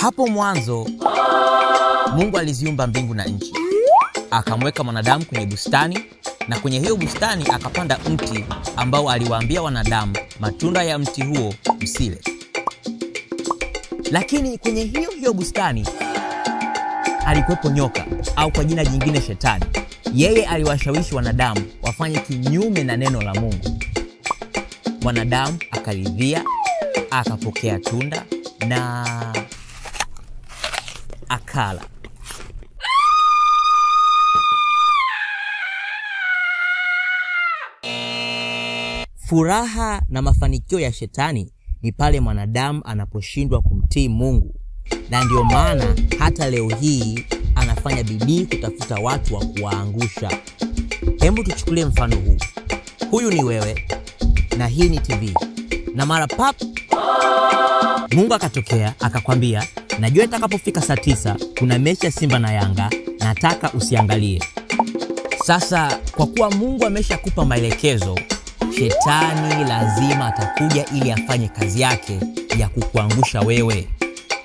Hapo mwanzo Mungu aliziumba mbingu na nchi. Akamweka mwanadamu kwenye bustani, na kwenye hiyo bustani akapanda mti ambao aliwaambia wanadamu matunda ya mti huo msile. Lakini kwenye hiyo bustani alikuwepo nyoka, au kwa jina jingine Shetani. Yeye aliwashawishi wanadamu wafanye kinyume na neno la Mungu. Mwanadamu akaridhia, akapokea tunda na akala. Furaha na mafanikio ya Shetani ni pale mwanadamu anaposhindwa kumtii Mungu. Na ndio maana hata leo hii anafanya bidii kutafuta watu wa kuwaangusha. Hebu tuchukulie mfano huu. Huyu ni wewe na hii ni TV. Na mara pap Mungu akatokea akakwambia, najua itakapofika saa 9 kuna mechi ya Simba na Yanga, nataka usiangalie. Sasa kwa kuwa Mungu ameshakupa maelekezo, Shetani lazima atakuja ili afanye kazi yake ya kukuangusha wewe.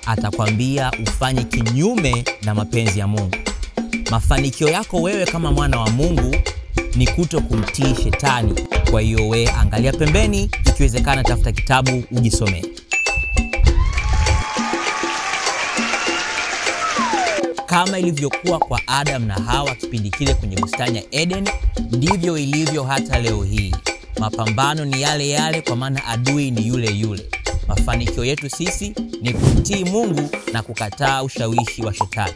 Atakwambia ufanye kinyume na mapenzi ya Mungu. Mafanikio yako wewe kama mwana wa Mungu ni kutokumtii Shetani. Kwa hiyo wewe angalia pembeni, ikiwezekana tafuta kitabu ujisomee. Kama ilivyokuwa kwa Adam na Hawa kipindi kile kwenye bustani ya Eden, ndivyo ilivyo hata leo hii. Mapambano ni yale yale, kwa maana adui ni yule yule. Mafanikio yetu sisi ni kumtii Mungu na kukataa ushawishi wa Shetani.